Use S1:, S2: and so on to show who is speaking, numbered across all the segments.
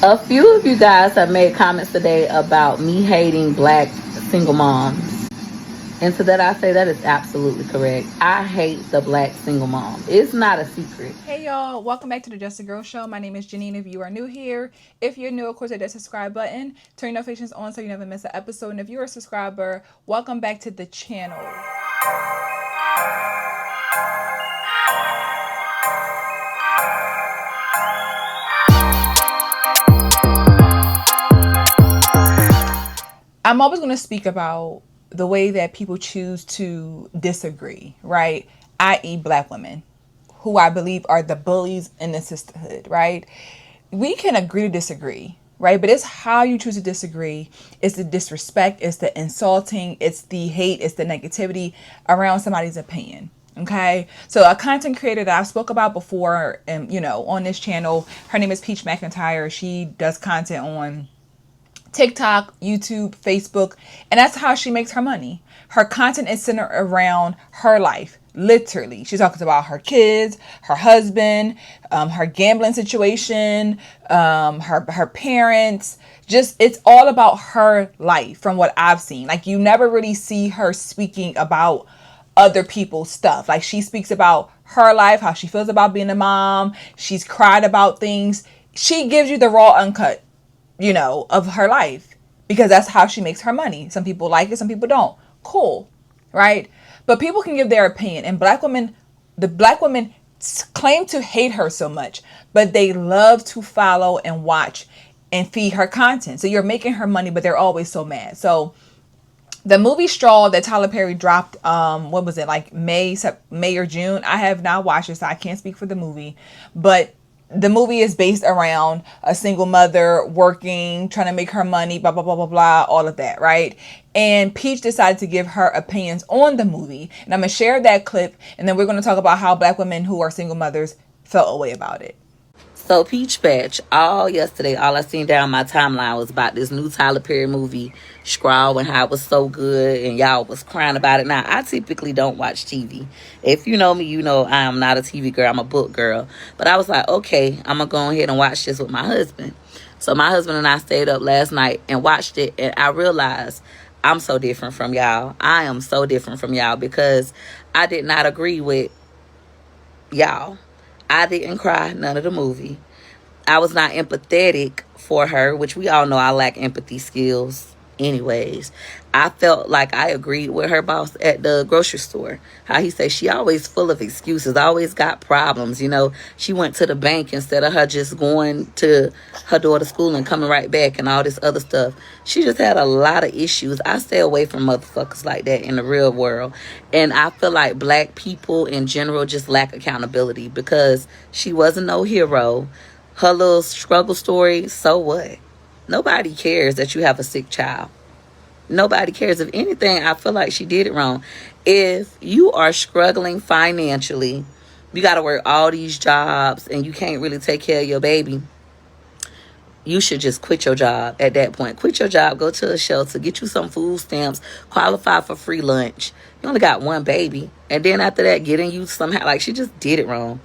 S1: A few of you guys have made comments today about me hating black single moms. And to that I say that is absolutely correct. I hate the black single mom. It's not a secret.
S2: Hey y'all, welcome back to the Just a Girl Show. My name is Janine if you are new here. If you're new, of course, hit that subscribe button. Turn your notifications on so you never miss an episode. And if you're a subscriber, welcome back to the channel. I'm always going to speak about the way that people choose to disagree, right? I.e., black women, who I believe are the bullies in the sisterhood, right? We can agree to disagree, right? But it's how you choose to disagree. It's the disrespect, it's the insulting, it's the hate, it's the negativity around somebody's opinion. Okay, so a content creator that I've spoke about before, and on this channel, her name is Peach McIntyre. She does content on TikTok, YouTube, Facebook, and that's how she makes her money. Her content is centered around her life. Literally, she talks about her kids, her husband, her gambling situation, her parents. Just it's all about her life from what I've seen. Like you never really see her speaking about other people's stuff. Like she speaks about her life, how she feels about being a mom. She's cried about things. She gives you the raw, uncut of her life because that's how she makes her money. Some people like it, some people don't. Cool, right? But people can give their opinion. And the black women claim to hate her so much, but they love to follow and watch and feed her content. So you're making her money, but they're always so mad. So the movie Straw that Tyler Perry dropped, what was it, like May or June? I have not watched it, so I can't speak for the movie. But the movie is based around a single mother working, trying to make her money, blah, blah, blah, blah, blah, all of that, right? And Peach decided to give her opinions on the movie. And I'm going to share that clip, and then we're going to talk about how black women who are single mothers felt a way about it.
S1: So Peach Patch, all yesterday, all I seen down my timeline was about this new Tyler Perry movie, Scrawl, and how it was so good, and y'all was crying about it. Now, I typically don't watch TV. If you know me, you know I am not a TV girl. I'm a book girl. But I was like, okay, I'm going to go ahead and watch this with my husband. So my husband and I stayed up last night and watched it, and I realized I'm so different from y'all. I am so different from y'all because I did not agree with y'all. I didn't cry none of the movie. I was not empathetic for her, which we all know I lack empathy skills anyways. I felt like I agreed with her boss at the grocery store. How he said she always full of excuses, always got problems. She went to the bank instead of her just going to her daughter's school and coming right back and all this other stuff. She just had a lot of issues. I stay away from motherfuckers like that in the real world. And I feel like black people in general just lack accountability because she wasn't no hero. Her little struggle story, so what? Nobody cares that you have a sick child. Nobody cares. If anything, I feel like she did it wrong. If you are struggling financially, you got to work all these jobs and you can't really take care of your baby, you should just quit your job at that point. Quit your job, go to a shelter, get you some food stamps, qualify for free lunch. You only got one baby. And then after that, getting you somehow, like she just did it wrong.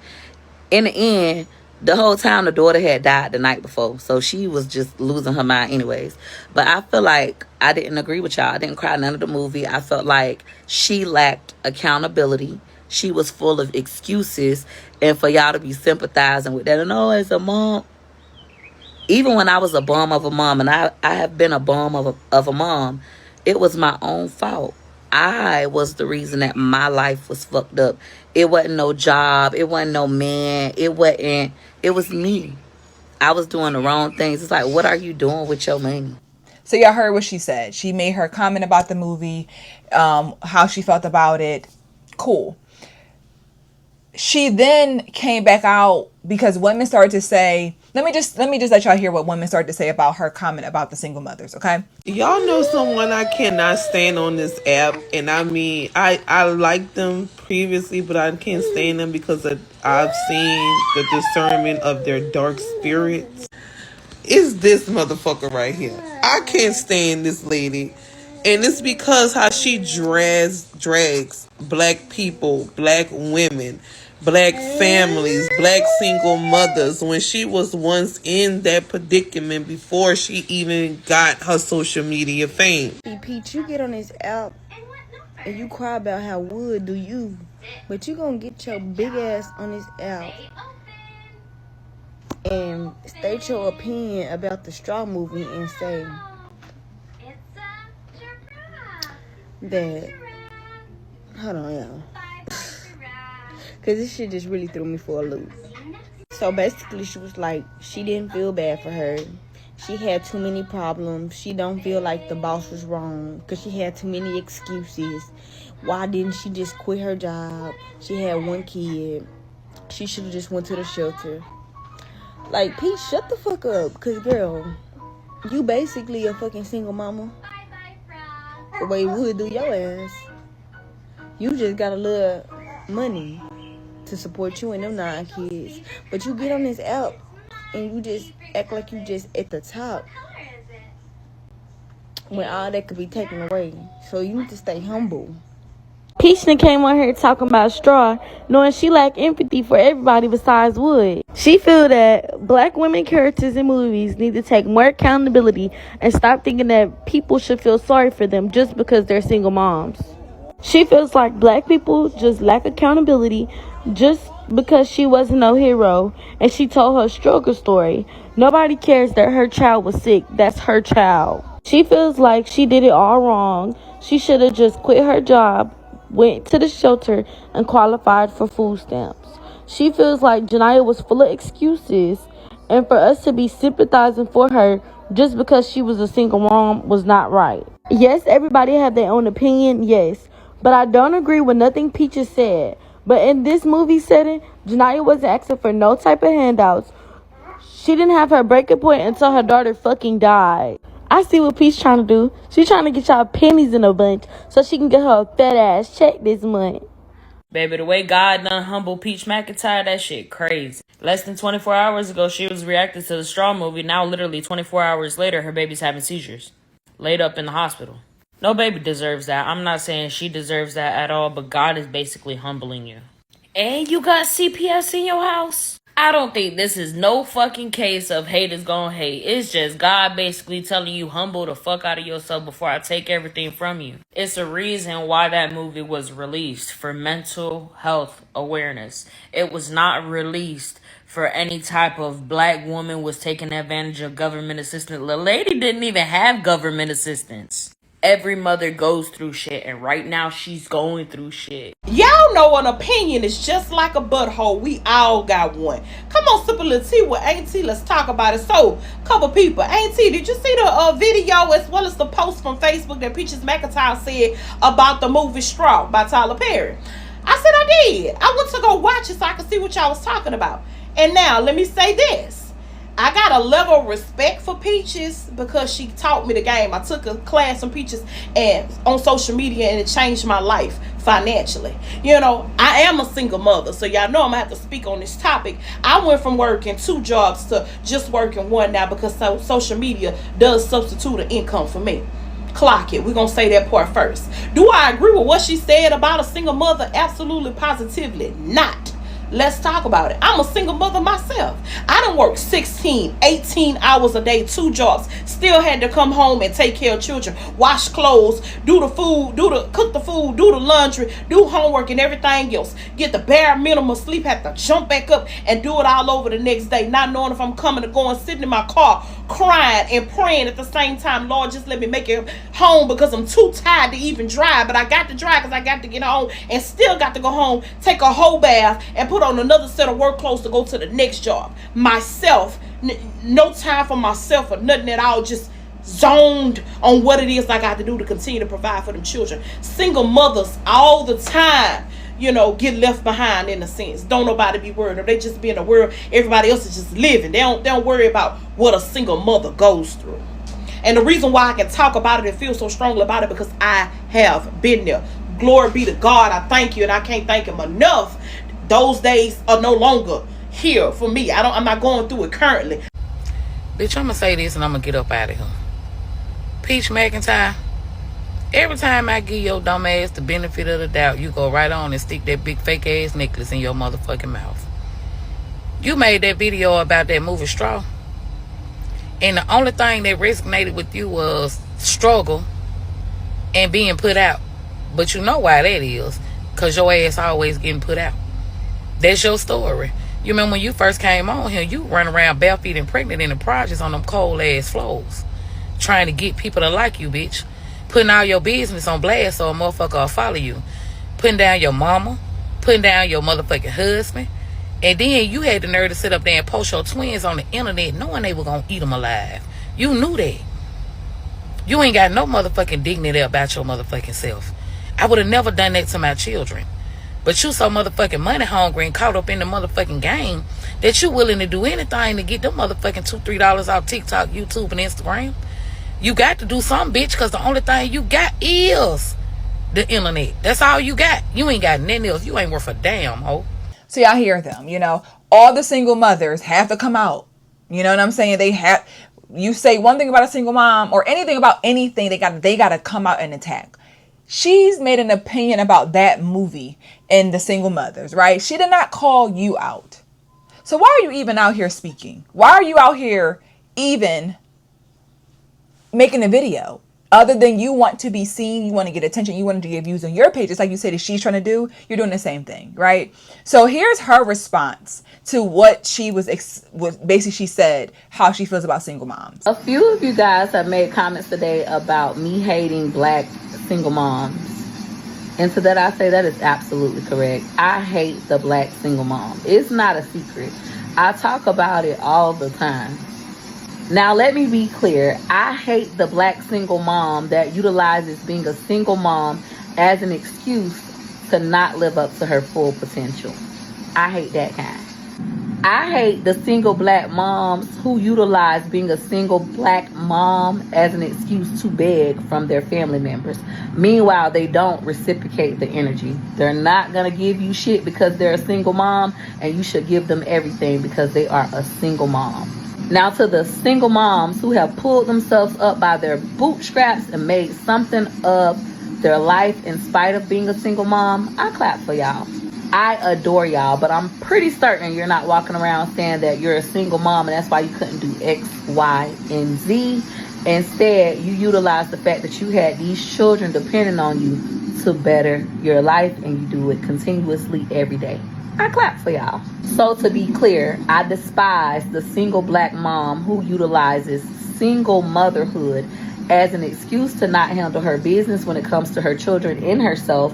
S1: In the end, the whole time the daughter had died the night before. So she was just losing her mind anyways. But I feel like I didn't agree with y'all. I didn't cry none of the movie. I felt like she lacked accountability. She was full of excuses. And for y'all to be sympathizing with that. And oh, as a mom, even when I was a bum of a mom, and I have been a bum of a mom, it was my own fault. I was the reason that my life was fucked up. It wasn't no job. It wasn't no man. It was me. I was doing the wrong things. It's like, what are you doing with your money?
S2: So y'all heard what she said. She made her comment about the movie, how she felt about it. Cool. She then came back out because women started to say, let me just let y'all hear what women started to say about her comment about the single mothers, okay?
S3: Y'all know someone I cannot stand on this app, and I mean, I liked them previously, but I can't stand them because I've seen the discernment of their dark spirits. It's this motherfucker right here. I can't stand this lady, and it's because how she drags black people, black women, black families, black single mothers, when she was once in that predicament before she even got her social media fame.
S4: Pete, you get on this app and you cry about how wood do you, but you gonna get your big ass on this app and state your opinion about the straw movement and say that, hold on, y'all, because this shit just really threw me for a loop. So basically she was like, she didn't feel bad for her. She had too many problems. She don't feel like the boss was wrong because she had too many excuses. Why didn't she just quit her job? She had one kid. She should have just went to the shelter. Like, Pete, shut the fuck up. Because, girl, you basically a fucking single mama. The way would do your ass. You just got a little money to support you and them 9 kids. But you get on this app and you just act like you just at the top when all that could be taken away. So you need to stay humble.
S5: Peach came on here talking about straw, knowing she lacked empathy for everybody besides Wood. She feel that black women characters in movies need to take more accountability and stop thinking that people should feel sorry for them just because they're single moms. She feels like black people just lack accountability just because she wasn't no hero and she told her struggle story. Nobody cares that her child was sick. That's her child. She feels like she did it all wrong. She should have just quit her job, went to the shelter, and qualified for food stamps. She feels like Janiyah was full of excuses, and for us to be sympathizing for her just because she was a single mom was not right. Yes, everybody have their own opinion, yes, but I don't agree with nothing Peaches said. But in this movie setting, Janiyah wasn't asking for no type of handouts. She didn't have her breaking point until her daughter fucking died. I see what Peach trying to do. She's trying to get y'all pennies in a bunch so she can get her a fat ass check this month.
S1: Baby, the way God done humble Peach McIntyre, that shit crazy. Less than 24 hours ago, she was reacting to the Straw movie. Now, literally 24 hours later, her baby's having seizures. Laid up in the hospital. No baby deserves that. I'm not saying she deserves that at all, but God is basically humbling you. And you got CPS in your house? I don't think this is no fucking case of haters gonna hate. It's just God basically telling you humble the fuck out of yourself before I take everything from you. It's a reason why that movie was released, for mental health awareness. It was not released for any type of black woman was taking advantage of government assistance. The lady didn't even have government assistance. Every mother goes through shit, and right now she's going through shit.
S6: Y'all know an opinion is just like a butthole. We all got one. Come on, sip a little tea with Auntie. Let's talk about it. So, couple people. Auntie, did you see the video as well as the post from Facebook that Peaches McIntyre said about the movie Straw by Tyler Perry? I said I did. I went to go watch it so I could see what y'all was talking about. And now, let me say this. I got a level of respect for Peaches because she taught me the game. I took a class from Peaches and on social media, and it changed my life financially. You know, I am a single mother, so y'all know I'm gonna have to speak on this topic. I went from working 2 jobs to just working 1 now because social media does substitute an income for me. Clock it. We're gonna say that part first. Do I agree with what she said about a single mother? Absolutely, positively not. Let's talk about it. I'm a single mother myself. I done worked 16, 18 hours a day, 2 jobs. Still had to come home and take care of children, wash clothes, do the food, cook the food, do the laundry, do homework and everything else. Get the bare minimum sleep, have to jump back up and do it all over the next day, not knowing if I'm coming or going, sitting in my car, crying and praying at the same time. Lord, just let me make it home because I'm too tired to even drive. But I got to drive because I got to get home and still got to go home, take a whole bath, and put on another set of work clothes to go to the next job. Myself, no time for myself or nothing at all, just zoned on what it is I got to do to continue to provide for them children. Single mothers all the time, you know, get left behind in a sense. Don't nobody be worried. They just be in a world everybody else is just living. They don't worry about what a single mother goes through. And the reason why I can talk about it and feel so strongly about it because I have been there. Glory be to God. I thank you, and I can't thank him enough. Those days are no longer here for me. I'm not going through it currently.
S1: Bitch, I'm gonna say this and I'm gonna get up out of here. Peach McIntyre,
S7: Every time I give your dumb ass the benefit of the doubt, you go right on and stick that big fake ass necklace in your motherfucking mouth. You made that video about that movie Straw, and the only thing that resonated with you was struggle and being put out. But you know why that is, because your ass always getting put out. That's your story. You remember when you first came on here, you run around barefeet and pregnant in the projects on them cold ass floors, trying to get people to like you, bitch. Putting all your business on blast so a motherfucker will follow you. Putting down your mama, putting down your motherfucking husband. And then you had the nerve to sit up there and post your twins on the internet knowing they were going to eat them alive. You knew that. You ain't got no motherfucking dignity about your motherfucking self. I would have never done that to my children. But you so motherfucking money hungry and caught up in the motherfucking game that you willing to do anything to get them motherfucking $2-3 off TikTok, YouTube, and Instagram. You got to do something, bitch, because the only thing you got is the internet. That's all you got. You ain't got nothing else. You ain't worth a damn, ho.
S2: So y'all hear them, all the single mothers have to come out. You know what I'm saying? You say one thing about a single mom or anything about anything, they got to come out and attack. She's made an opinion about that movie and the single mothers, right? She did not call you out. So why are you even out here speaking? Why are you out here even making a video? Other than you want to be seen, you want to get attention, you want to get views on your page, just like you said that she's trying to do, you're doing the same thing, right? So here's her response to what she was basically, she said how she feels about single moms.
S1: A few of you guys have made comments today about me hating black single moms. And to that I say that is absolutely correct. I hate the black single mom. It's not a secret. I talk about it all the time. Now, let me be clear. I hate the black single mom that utilizes being a single mom as an excuse to not live up to her full potential. I hate that kind. I hate the single black moms who utilize being a single black mom as an excuse to beg from their family members. Meanwhile, they don't reciprocate the energy. They're not going to give you shit because they're a single mom, and you should give them everything because they are a single mom. Now, to the single moms who have pulled themselves up by their bootstraps and made something of their life in spite of being a single mom, I clap for y'all. I adore y'all, but I'm pretty certain you're not walking around saying that you're a single mom and that's why you couldn't do X, Y, and Z. Instead, you utilize the fact that you had these children depending on you to better your life, and you do it continuously every day. I clap for y'all. So to be clear, I despise the single black mom who utilizes single motherhood as an excuse to not handle her business when it comes to her children and herself,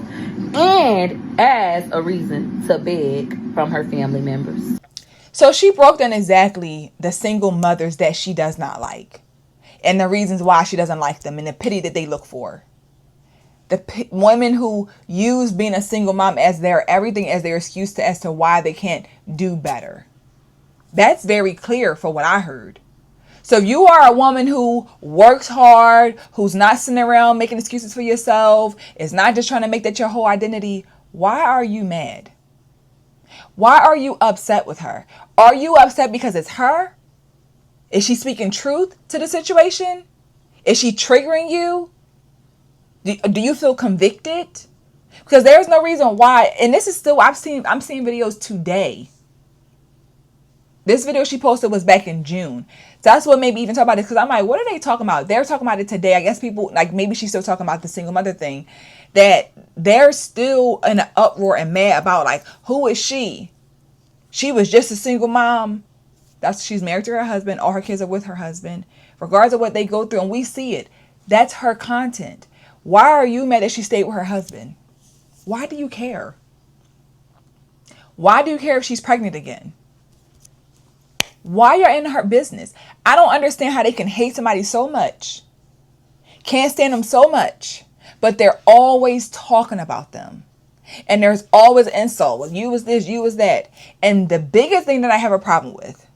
S1: and as a reason to beg from her family members.
S2: So she broke down exactly the single mothers that she does not like and the reasons why she doesn't like them and the pity that they look for. The women who use being a single mom as their everything, as their excuse as to why they can't do better. That's very clear for what I heard. So if you are a woman who works hard, who's not sitting around making excuses for yourself, is not just trying to make that your whole identity, why are you mad? Why are you upset with her? Are you upset because it's her? Is she speaking truth to the situation? Is she triggering you? Do you feel convicted? Because there's no reason why, and this is still, I'm seeing videos today. This video she posted was back in June. So that's what made me even talk about this, because I'm like, what are they talking about? They're talking about it today. I guess people, like, maybe she's still talking about the single mother thing, that they're still in an uproar and mad about, like, who is she? She was just a single mom. She's married to her husband. All her kids are with her husband. Regardless of what they go through, and we see it. That's her content. Why are you mad that she stayed with her husband? Why do you care? Why do you care if she's pregnant again? Why you're in her business? I don't understand how they can hate somebody so much, can't stand them so much, but they're always talking about them. And there's always insult. Well, you was this, you was that. And the biggest thing that I have a problem with,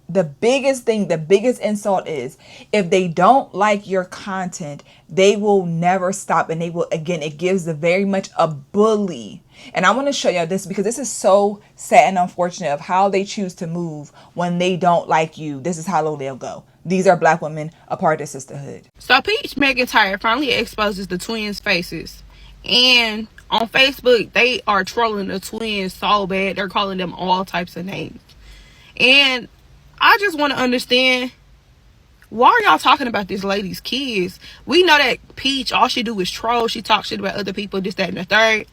S2: the biggest insult is if they don't like your content, they will never stop. And they will, again, it gives the very much a bully. And I want to show you this because this is so sad and unfortunate of how they choose to move when they don't like you. This is how low they'll go. these are black women a part of the sisterhood.
S8: So Peach McIntyre finally exposes the twins' faces. And on Facebook, they are trolling the twins so bad. They're calling them all types of names. And I just want to understand, why are y'all talking about this lady's kids? We know that Peach, all she do is troll. She talks shit about other people, this, that, and the third.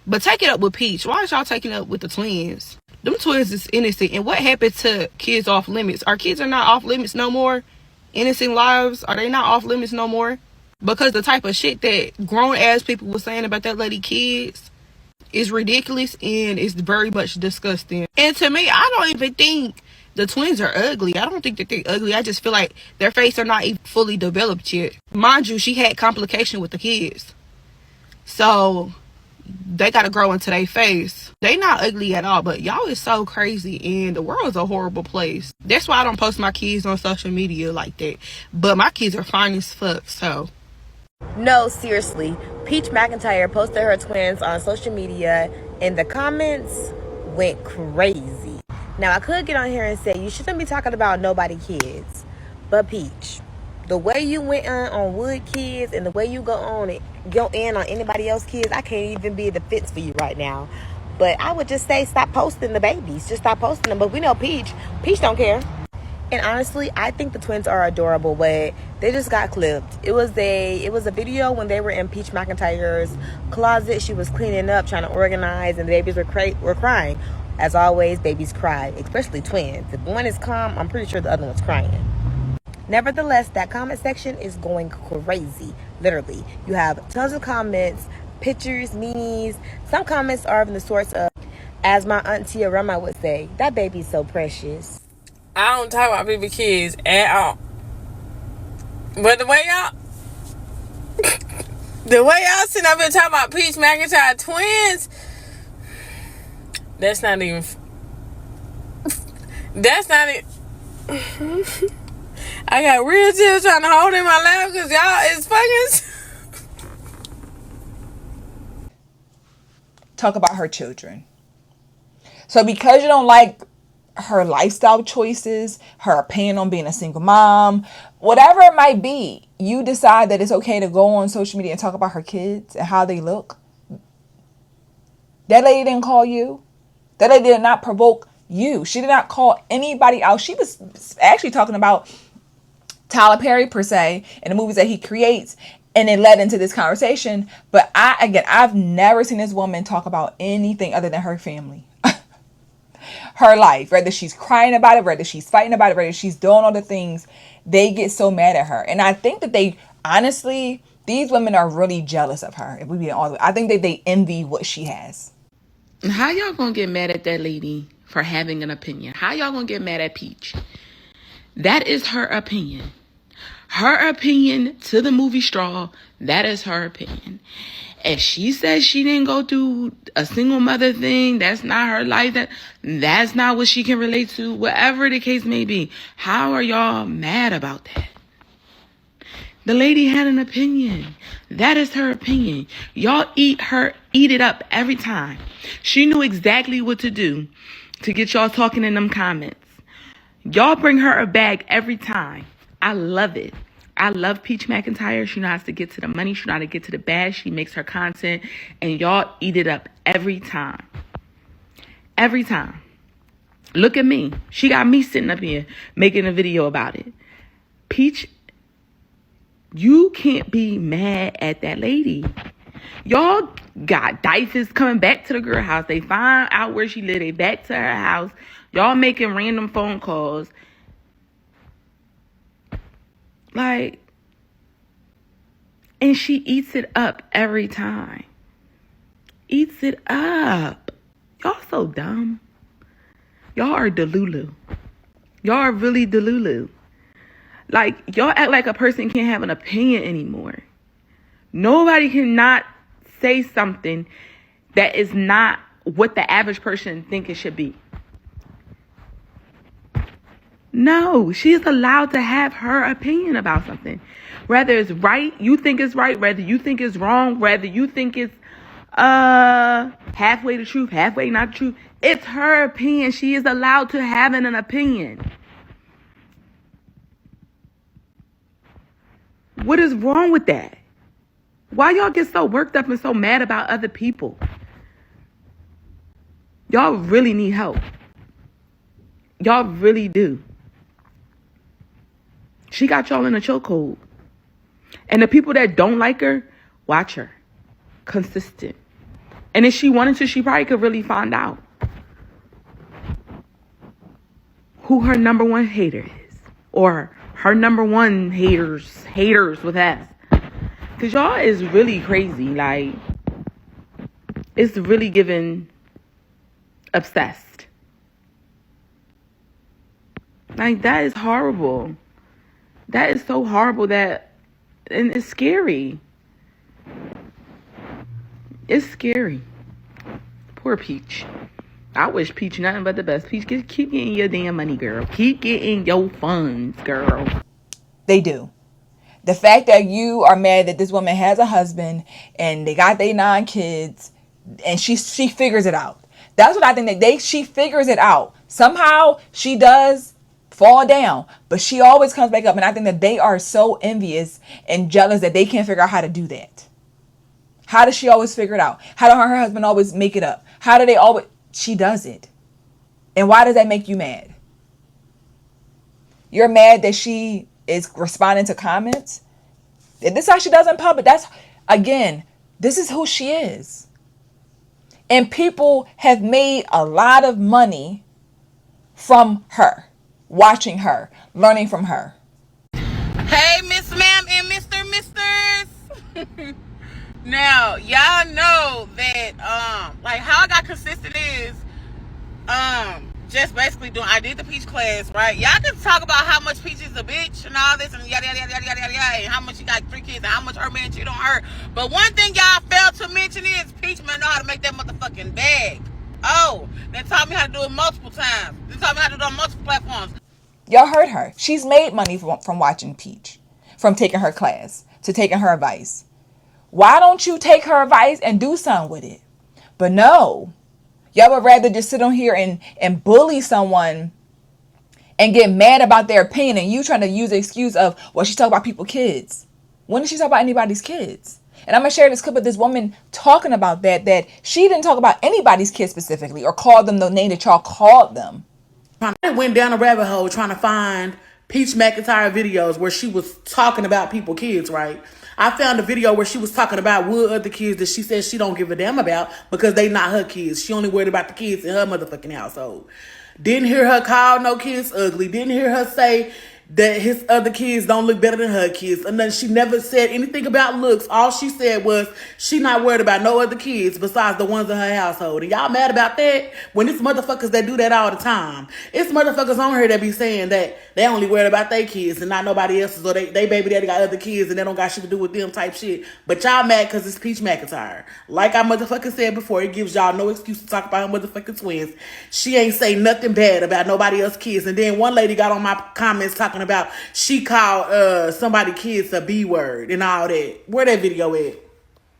S8: But take it up with Peach. Why is y'all taking it up with the twins? Them twins is innocent. And what happened to kids off limits? Our kids are not off limits no more. Innocent lives, are they not off limits no more? Because the type of shit that grown ass people were saying about that lady kids is ridiculous and it's very much disgusting. And to me, I don't even think the twins are ugly. I don't think that they're ugly. I just feel like their face are not even fully developed yet. Mind you, she had complication with the kids. So they gotta grow into their face. They not ugly at all, but y'all is so crazy and the world's a horrible place. That's why I don't post my kids on social media like that. But my kids are fine as fuck, so.
S9: No, seriously. Peach McIntyre posted her twins on social media and the comments went crazy. Now, I could get on here and say you shouldn't be talking about nobody kids. But Peach, the way you went on Wood kids and the way you go in on anybody else's kids, I can't even be the fits for you right now. But I would just say stop posting the babies. Just stop posting them. But we know Peach don't care. And honestly, I think the twins are adorable, but they just got clipped. It was a video when they were in Peach McIntyre's closet. She was cleaning up, trying to organize, and the babies were crying. As always, babies cry, especially twins. If one is calm, I'm pretty sure the other one's crying. Nevertheless, that comment section is going crazy. Literally, you have tons of comments, pictures, memes. Some comments are of the sorts of, as my auntie Arama would say, that baby's so precious.
S10: I don't talk about people kids at all. But the way y'all sitting up here talking about Peach McIntyre twins, that's not even I got real tears trying to hold in my lap because y'all is fucking.
S2: Talk about her children. So because you don't like her lifestyle choices, her opinion on being a single mom, whatever it might be, you decide that it's okay to go on social media and talk about her kids and how they look. That lady didn't call you. That lady did not provoke you. She did not call anybody out. She was actually talking about Tyler Perry per se and the movies that he creates, and it led into this conversation. But I've never seen this woman talk about anything other than her family. Her life, whether she's crying about it, whether she's fighting about it, whether she's doing all the things, they get so mad at her. And I think that these women are really jealous of her. If we be all, I think that they envy what she has.
S7: How y'all gonna get mad at that lady for having an opinion? How y'all gonna get mad at Peach? That is her opinion. Her opinion to the movie Straw, that is her opinion. If she says she didn't go through a single mother thing, that's not her life, that's not what she can relate to, whatever the case may be. How are y'all mad about that? The lady had an opinion. That is her opinion. Y'all eat it up every time. She knew exactly what to do to get y'all talking in them comments. Y'all bring her a bag every time. I love it. I love Peach McIntyre. She knows how to get to the money. She knows how to get to the bag. She makes her content. And y'all eat it up every time. Every time. Look at me. She got me sitting up here making a video about it. Peach, you can't be mad at that lady. Y'all got diapers coming back to the girl house. They find out where she live. They back to her house. Y'all making random phone calls. Like, and she eats it up every time. Eats it up. Y'all so dumb. Y'all are delulu. Y'all are really delulu. Like, y'all act like a person can't have an opinion anymore. Nobody cannot say something that is not what the average person think it should be. No, she is allowed to have her opinion about something. Whether it's right, you think it's right, whether you think it's wrong, whether you think it's halfway the truth, halfway not the truth. It's her opinion. She is allowed to have an opinion.
S11: What is wrong with that? Why y'all get so worked up and so mad about other people? Y'all really need help. Y'all really do. She got y'all in a chokehold. And the people that don't like her, watch her. Consistent. And if she wanted to, she probably could really find out who her number one hater is. Or her number one haters with S. Because y'all is really crazy. Like, it's really giving obsessed. Like, that is horrible. That is so horrible that, and it's scary. It's scary. Poor Peach. I wish Peach nothing but the best. Peach, keep getting your damn money, girl. Keep getting your funds, girl.
S2: They do. The fact that you are mad that this woman has a husband and they got their 9 kids and she figures it out. That's what I think that she figures it out. Somehow she does fall down, but she always comes back up. And I think that they are so envious and jealous that they can't figure out how to do that. How does she always figure it out? How does her husband always make it up? How do they always? She does it. And why does that make you mad? You're mad that she is responding to comments. And this is how she does in public. That's, again, this is who she is. And people have made a lot of money from her, watching her, learning from her.
S10: Hey, Miss Ma'am and Mr. Misters. Now, y'all know that, like, how I got consistent is, just basically doing, I did the Peach class, right? Y'all can talk about how much Peach is a bitch and all this and yada, yada, yada, yada, yada, yada, and how much she got 3 kids and how much her man cheated on her. But one thing y'all failed to mention is Peach man know how to make that motherfucking bag. Oh, they taught me how to do it multiple times. They taught me how to do it on multiple platforms.
S2: Y'all heard her. She's made money from watching Peach, from taking her class, to taking her advice. Why don't you take her advice and do something with it? But no. Y'all would rather just sit on here and bully someone and get mad about their opinion, and you trying to use the excuse of, well, she talk about people's kids. When did she talk about anybody's kids? And I'm going to share this clip of this woman talking about that she didn't talk about anybody's kids specifically or call them the name that y'all called them.
S11: I went down a rabbit hole trying to find Peach McIntyre videos where she was talking about people's kids, right? I found a video where she was talking about what other kids that she says she don't give a damn about because they not her kids. She only worried about the kids in her motherfucking household. Didn't hear her call no kids ugly. Didn't hear her say that his other kids don't look better than her kids. And then she never said anything about looks. All she said was she not worried about no other kids besides the ones in her household. And y'all mad about that? When it's motherfuckers that do that all the time. It's motherfuckers on here that be saying that they only worried about their kids and not nobody else's, or they baby daddy got other kids and they don't got shit to do with them type shit. But y'all mad because it's Peach McIntyre. Like I motherfucking said before, it gives y'all no excuse to talk about her motherfucking twins. She ain't say nothing bad about nobody else's kids. And then one lady got on my comments talking about she called somebody kids a B word and all that. Where that video at?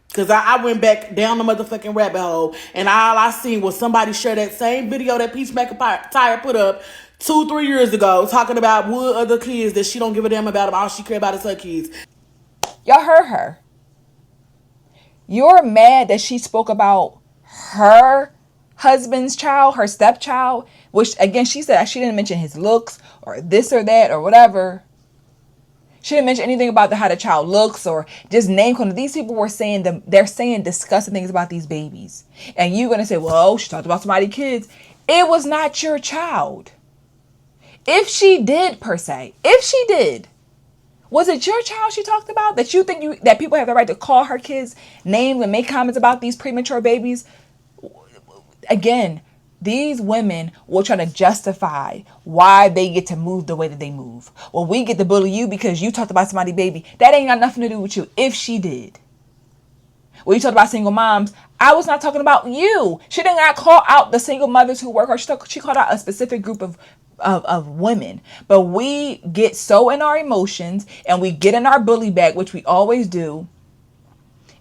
S11: Because I went back down the motherfucking rabbit hole and all I seen was somebody share that same video that Peach McIntyre put up 2-3 years ago talking about what other kids that she don't give a damn about them. All she care about is her kids.
S2: Y'all heard her. You're mad that she spoke about her husband's child, her stepchild, which again, she said she didn't mention his looks or this or that or whatever. She didn't mention anything about how the child looks or just name calling. These people were saying they're saying disgusting things about these babies. And you're going to say, well, she talked about somebody's kids. It was not your child. If she did, per se, if she did, was it your child she talked about that you think that people have the right to call her kids names and make comments about these premature babies? Again, these women will try to justify why they get to move the way that they move. Well, we get to bully you because you talked about somebody's baby. That ain't got nothing to do with you. If she did. When you talked about single moms, I was not talking about you. She did not call out the single mothers who work, or she called out a specific group of women. But we get so in our emotions and we get in our bully bag, which we always do.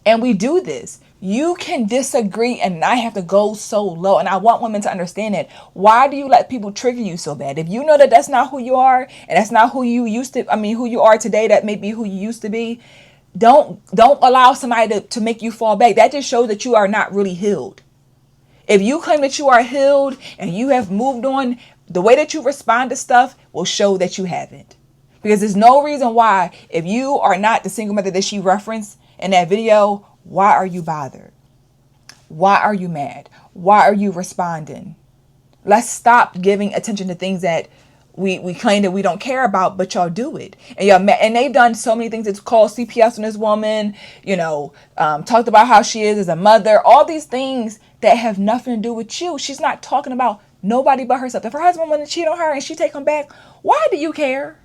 S2: And we do this. You can disagree and not have to go so low. And I want women to understand that. Why do you let people trigger you so bad? If you know that that's not who you are and that's not who you used to, who you are today, that may be who you used to be, don't allow somebody to make you fall back. That just shows that you are not really healed. If you claim that you are healed and you have moved on, the way that you respond to stuff will show that you haven't. Because there's no reason why, if you are not the single mother that she referenced in that video, why are you bothered? Why are you mad? Why are you responding? Let's stop giving attention to things that we claim that we don't care about, but y'all do it. And y'all, and they've done so many things. It's called CPS on this woman, talked about how she is as a mother, all these things that have nothing to do with you. She's not talking about nobody but herself. If her husband wanted to cheat on her and she take him back, why do you care?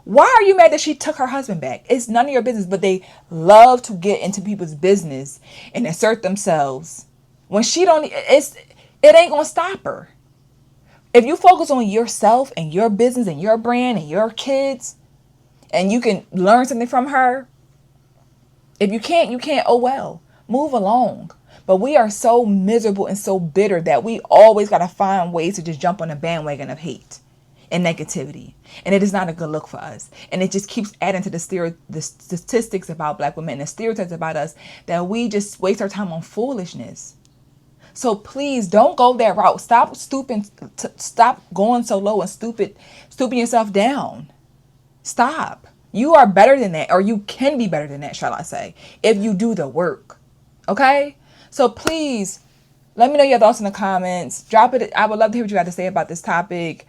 S2: Why are you mad that she took her husband back? It's none of your business, but they love to get into people's business and assert themselves. When she don't, it ain't gonna stop her. If you focus on yourself and your business and your brand and your kids, and you can learn something from her, if you can't, you can't. Oh well, move along. But we are so miserable and so bitter that we always gotta find ways to just jump on a bandwagon of hate and negativity, and it is not a good look for us. And it just keeps adding to the statistics about Black women and the stereotypes about us, that we just waste our time on foolishness. So please don't go that route. Stop stooping. Stop going so low and stooping yourself down. Stop. You are better than that, or you can be better than that, shall I say, if you do the work. Okay? So please let me know your thoughts in the comments. Drop it. I would love to hear what you got to say about this topic.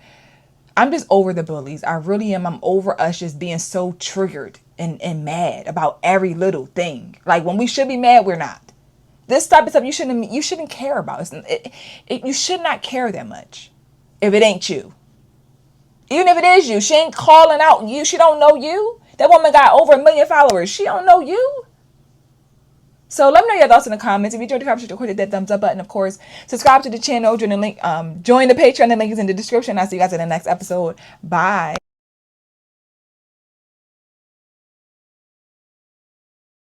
S2: I'm just over the bullies. I really am. I'm over us just being so triggered and mad about every little thing. Like, when we should be mad, we're not. This type of stuff you shouldn't care about. You should not care that much if it ain't you. Even if it is you, she ain't calling out you. She don't know you. That woman got over 1 million followers. She don't know you. So let me know your thoughts in the comments. If you enjoyed the conversation, hit that thumbs up button. Of course, subscribe to the channel. Join the link. Join the Patreon. The link is in the description. I'll see you guys in the next episode. Bye.